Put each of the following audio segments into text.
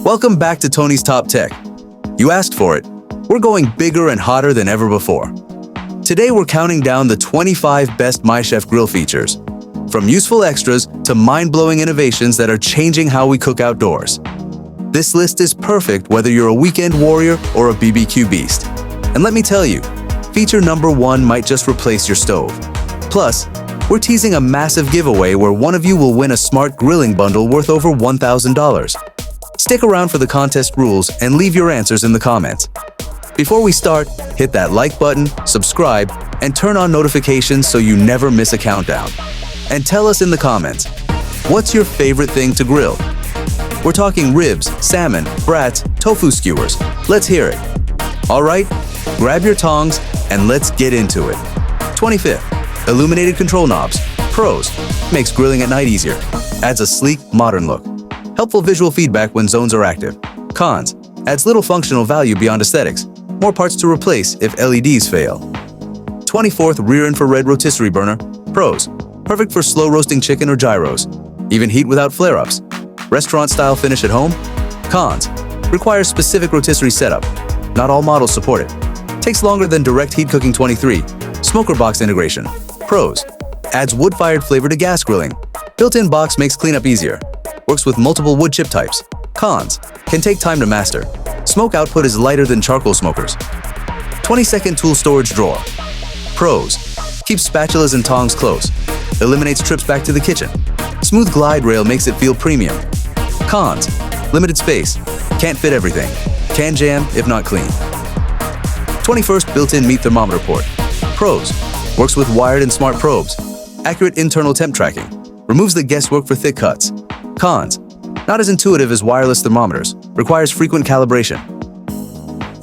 Welcome back to Tony's Top Tech. You asked for it. We're going bigger and hotter than ever before. Today we're counting down the 25 best MyChef grill features. From useful extras to mind-blowing innovations that are changing how we cook outdoors. This list is perfect whether you're a weekend warrior or a BBQ beast. And let me tell you, feature number 1 might just replace your stove. Plus, we're teasing a massive giveaway where one of you will win a smart grilling bundle worth over $1,000. Stick around for the contest rules and leave your answers in the comments. Before we start, hit that like button, subscribe, and turn on notifications so you never miss a countdown. And tell us in the comments, what's your favorite thing to grill? We're talking ribs, salmon, brats, tofu skewers. Let's hear it. All right, grab your tongs and let's get into it. 25th, illuminated control knobs. Pros, makes grilling at night easier. Adds a sleek, modern look. Helpful visual feedback when zones are active. Cons, adds little functional value beyond aesthetics. More parts to replace if LEDs fail. 24th, rear infrared rotisserie burner. Pros, perfect for slow roasting chicken or gyros. Even heat without flare-ups. Restaurant-style finish at home. Cons, requires specific rotisserie setup. Not all models support it. Takes longer than direct heat cooking. 23, smoker box integration. Pros, adds wood-fired flavor to gas grilling. Built-in box makes cleanup easier. Works with multiple wood chip types. Cons, can take time to master. Smoke output is lighter than charcoal smokers. 22nd, tool storage drawer. Pros, keeps spatulas and tongs close. Eliminates trips back to the kitchen. Smooth glide rail makes it feel premium. Cons, limited space. Can't fit everything. Can jam if not clean. 21st, built-in meat thermometer port. Pros, works with wired and smart probes. Accurate internal temp tracking. Removes the guesswork for thick cuts. Cons, not as intuitive as wireless thermometers. Requires frequent calibration.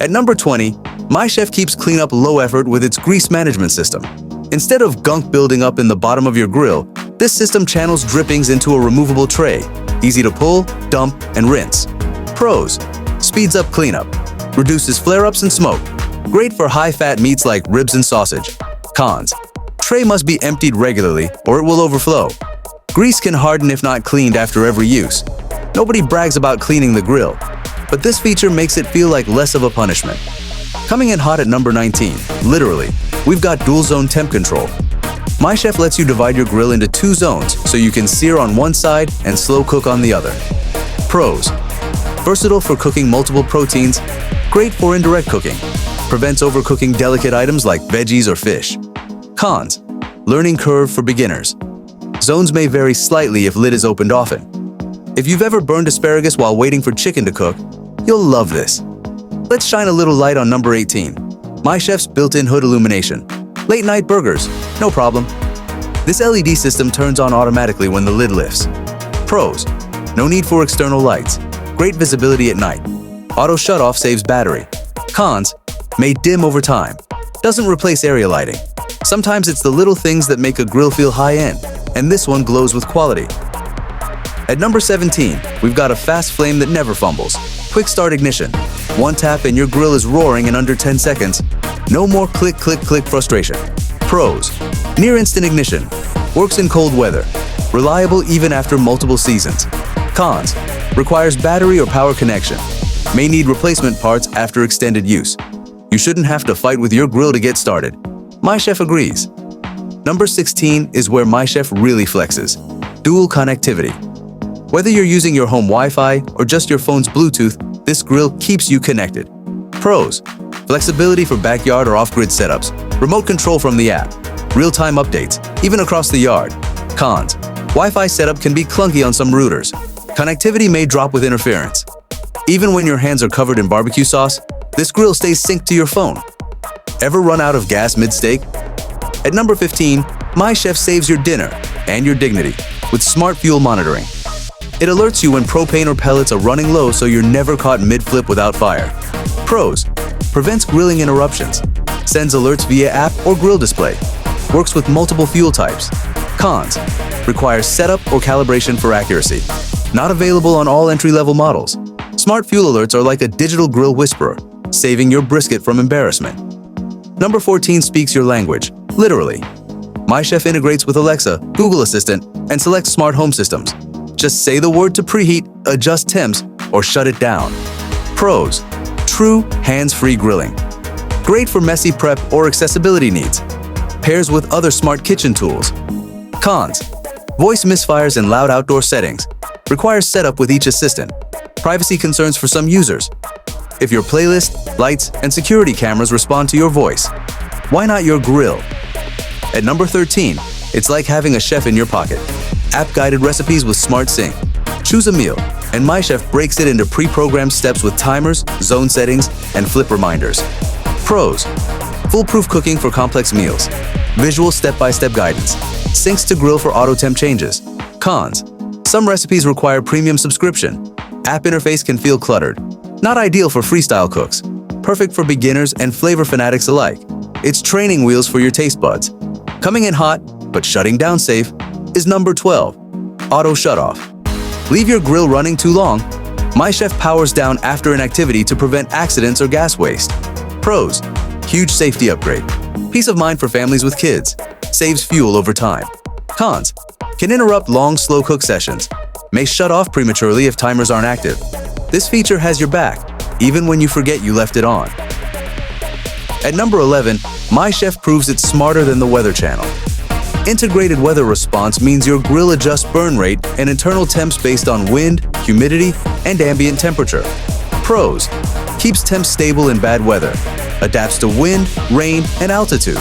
At number 20, MyChef keeps cleanup low effort with its grease management system. Instead of gunk building up in the bottom of your grill, this system channels drippings into a removable tray. Easy to pull, dump, and rinse. Pros, speeds up cleanup. Reduces flare-ups and smoke. Great for high-fat meats like ribs and sausage. Cons, tray must be emptied regularly or it will overflow. Grease can harden if not cleaned after every use. Nobody brags about cleaning the grill, but this feature makes it feel like less of a punishment. Coming in hot at number 19, literally, we've got dual zone temp control. MyChef lets you divide your grill into 2 zones so you can sear on one side and slow cook on the other. Pros, versatile for cooking multiple proteins, great for indirect cooking, prevents overcooking delicate items like veggies or fish. Cons, learning curve for beginners. Zones may vary slightly if lid is opened often. If you've ever burned asparagus while waiting for chicken to cook, you'll love this. Let's shine a little light on number 18. MyChef's built-in hood illumination. Late night burgers, no problem. This LED system turns on automatically when the lid lifts. Pros, no need for external lights. Great visibility at night. Auto shutoff saves battery. Cons, may dim over time. Doesn't replace area lighting. Sometimes it's the little things that make a grill feel high-end, and this one glows with quality. At number 17, we've got a fast flame that never fumbles. Quick start ignition. One tap and your grill is roaring in under 10 seconds. No more click, click, click frustration. Pros, near instant ignition. Works in cold weather. Reliable even after multiple seasons. Cons, requires battery or power connection. May need replacement parts after extended use. You shouldn't have to fight with your grill to get started. MyChef agrees. Number 16 is where MyChef really flexes. Dual connectivity. Whether you're using your home Wi-Fi or just your phone's Bluetooth, this grill keeps you connected. Pros, flexibility for backyard or off-grid setups, remote control from the app, real-time updates, even across the yard. Cons, Wi-Fi setup can be clunky on some routers. Connectivity may drop with interference. Even when your hands are covered in barbecue sauce, this grill stays synced to your phone. Ever run out of gas mid-steak? At number 15, MyChef saves your dinner and your dignity with smart fuel monitoring. It alerts you when propane or pellets are running low so you're never caught mid-flip without fire. Pros, prevents grilling interruptions. Sends alerts via app or grill display. Works with multiple fuel types. Cons, requires setup or calibration for accuracy. Not available on all entry-level models. Smart fuel alerts are like a digital grill whisperer, saving your brisket from embarrassment. Number 14 speaks your language, literally. MyChef integrates with Alexa, Google Assistant, and selects smart home systems. Just say the word to preheat, adjust temps, or shut it down. Pros: true hands-free grilling. Great for messy prep or accessibility needs. Pairs with other smart kitchen tools. Cons: voice misfires in loud outdoor settings. Requires setup with each assistant. Privacy concerns for some users. If your playlist, lights, and security cameras respond to your voice, why not your grill? At number 13, it's like having a chef in your pocket. App-guided recipes with Smart Sync. Choose a meal, and MyChef breaks it into pre-programmed steps with timers, zone settings, and flip reminders. Pros: foolproof cooking for complex meals. Visual step-by-step guidance. Syncs to grill for auto-temp changes. Cons: some recipes require premium subscription. App interface can feel cluttered. Not ideal for freestyle cooks. Perfect for beginners and flavor fanatics alike. It's training wheels for your taste buds. Coming in hot, but shutting down safe, is number 12, auto shutoff. Leave your grill running too long? MyChef powers down after an activity to prevent accidents or gas waste. Pros: huge safety upgrade. Peace of mind for families with kids. Saves fuel over time. Cons: can interrupt long, slow cook sessions. May shut off prematurely if timers aren't active. This feature has your back, even when you forget you left it on. At number 11, MyChef proves it's smarter than the Weather Channel. Integrated weather response means your grill adjusts burn rate and internal temps based on wind, humidity, and ambient temperature. Pros: keeps temps stable in bad weather. Adapts to wind, rain, and altitude.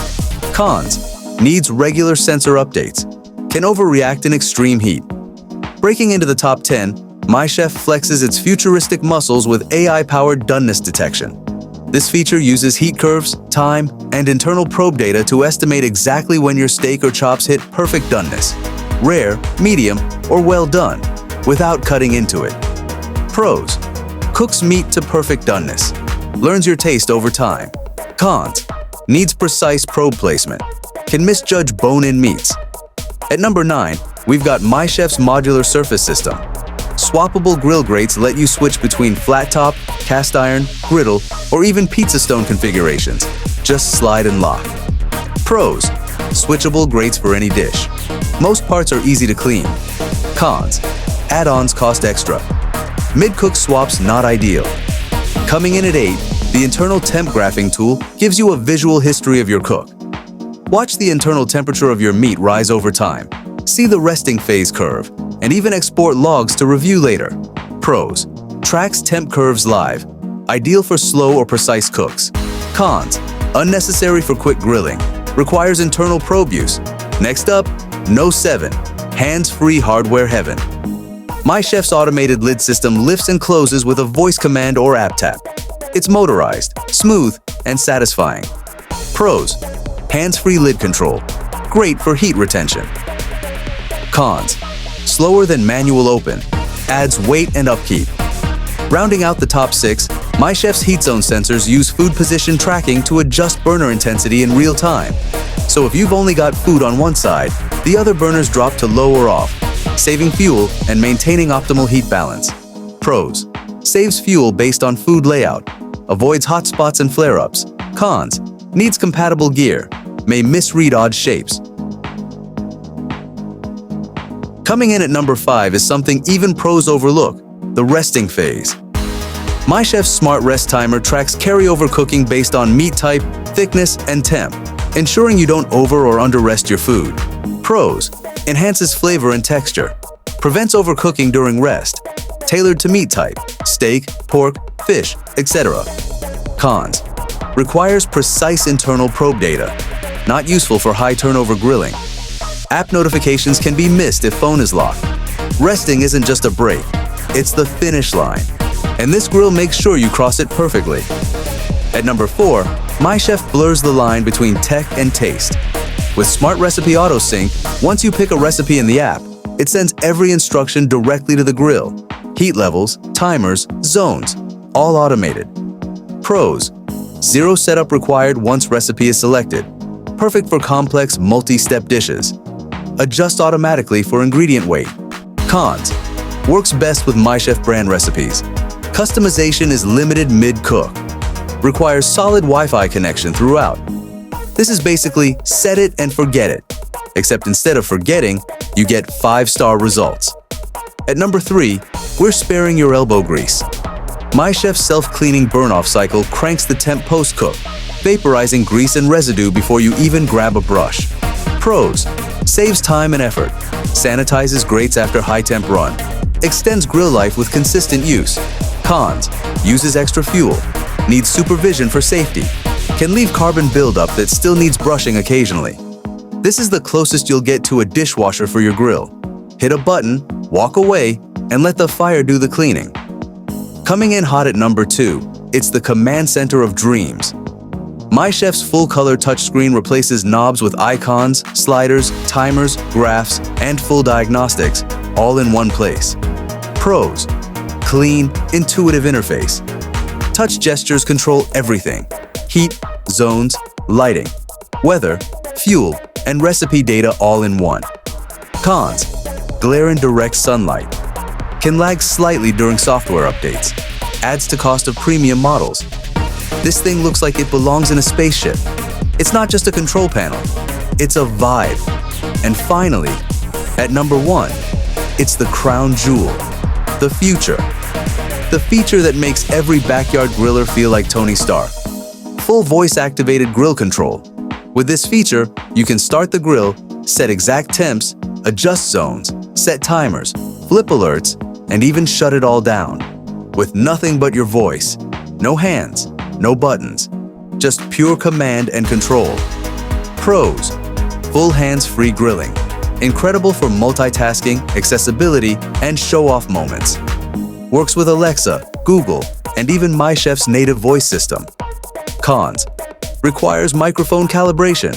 Cons: needs regular sensor updates. Can overreact in extreme heat. Breaking into the top 10, MyChef flexes its futuristic muscles with AI-powered doneness detection. This feature uses heat curves, time, and internal probe data to estimate exactly when your steak or chops hit perfect doneness, rare, medium, or well done, without cutting into it. Pros: cooks meat to perfect doneness. Learns your taste over time. Cons: needs precise probe placement. Can misjudge bone-in meats. At number 9, we've got MyChef's modular surface system. Swappable grill grates let you switch between flat top, cast iron, griddle, or even pizza stone configurations. Just slide and lock. Pros: switchable grates for any dish. Most parts are easy to clean. Cons: add-ons cost extra. Mid-cook swaps not ideal. Coming in at 8, the internal temp graphing tool gives you a visual history of your cook. Watch the internal temperature of your meat rise over time. See the resting phase curve, and even export logs to review later. Pros: tracks temp curves live. Ideal for slow or precise cooks. Cons: unnecessary for quick grilling. Requires internal probe use. Next up, No 7, hands-free hardware heaven. MyChef's automated lid system lifts and closes with a voice command or app tap. It's motorized, smooth, and satisfying. Pros: hands-free lid control. Great for heat retention. Cons: slower than manual open. Adds weight and upkeep. Rounding out the top 6, MyChef's heat zone sensors use food position tracking to adjust burner intensity in real time. So if you've only got food on one side, the other burners drop to low or off, saving fuel and maintaining optimal heat balance. Pros: saves fuel based on food layout. Avoids hot spots and flare-ups. Cons: needs compatible gear. May misread odd shapes. Coming in at number 5 is something even pros overlook: the resting phase. MyChef's Smart Rest Timer tracks carryover cooking based on meat type, thickness, and temp, ensuring you don't over or under rest your food. Pros: enhances flavor and texture. Prevents overcooking during rest. Tailored to meat type, steak, pork, fish, etc. Cons: requires precise internal probe data. Not useful for high turnover grilling. App notifications can be missed if phone is locked. Resting isn't just a break, it's the finish line. And this grill makes sure you cross it perfectly. At number 4, MyChef blurs the line between tech and taste. With Smart Recipe Auto Sync, once you pick a recipe in the app, it sends every instruction directly to the grill. Heat levels, timers, zones, all automated. Pros: zero setup required once recipe is selected. Perfect for complex, multi-step dishes. Adjust automatically for ingredient weight. Cons: works best with MyChef brand recipes. Customization is limited mid-cook. Requires solid Wi-Fi connection throughout. This is basically set it and forget it. Except instead of forgetting, you get 5-star results. At number 3, we're sparing your elbow grease. MyChef's self-cleaning burn-off cycle cranks the temp post-cook, vaporizing grease and residue before you even grab a brush. Pros: saves time and effort, sanitizes grates after high-temp run, extends grill life with consistent use. Cons: uses extra fuel, needs supervision for safety, can leave carbon buildup that still needs brushing occasionally. This is the closest you'll get to a dishwasher for your grill. Hit a button, walk away, and let the fire do the cleaning. Coming in hot at number 2, it's the command center of dreams. MyChef's full-color touchscreen replaces knobs with icons, sliders, timers, graphs, and full diagnostics, all in one place. Pros: clean, intuitive interface. Touch gestures control everything: heat, zones, lighting, weather, fuel, and recipe data all in one. Cons: glare in direct sunlight, can lag slightly during software updates, adds to cost of premium models. This thing looks like it belongs in a spaceship. It's not just a control panel, it's a vibe. And finally, at number 1, it's the crown jewel, the future. The feature that makes every backyard griller feel like Tony Stark. Full voice-activated grill control. With this feature, you can start the grill, set exact temps, adjust zones, set timers, flip alerts, and even shut it all down. With nothing but your voice. No hands, no buttons, just pure command and control. Pros: full hands-free grilling. Incredible for multitasking, accessibility, and show-off moments. Works with Alexa, Google, and even MyChef's native voice system. Cons: requires microphone calibration.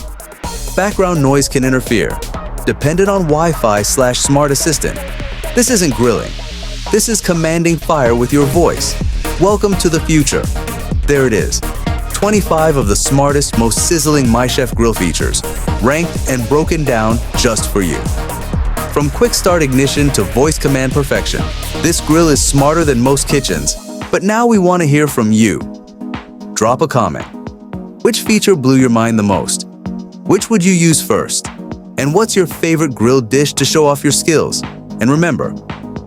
Background noise can interfere. Dependent on Wi-Fi/smart assistant. This isn't grilling. This is commanding fire with your voice. Welcome to the future. There it is. 25 of the smartest, most sizzling MyChef grill features, ranked and broken down just for you. From quick start ignition to voice command perfection, this grill is smarter than most kitchens. But now we want to hear from you. Drop a comment. Which feature blew your mind the most? Which would you use first? And what's your favorite grilled dish to show off your skills? And remember,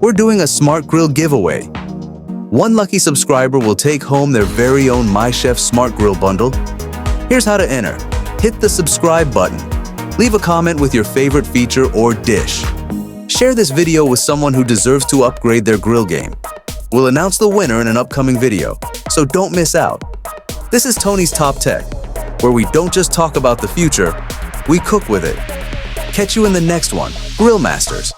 we're doing a smart grill giveaway. One lucky subscriber will take home their very own MyChef Smart Grill bundle. Here's how to enter. Hit the subscribe button. Leave a comment with your favorite feature or dish. Share this video with someone who deserves to upgrade their grill game. We'll announce the winner in an upcoming video, so don't miss out. This is Tony's Top Tech, where we don't just talk about the future, we cook with it. Catch you in the next one, Grill Masters.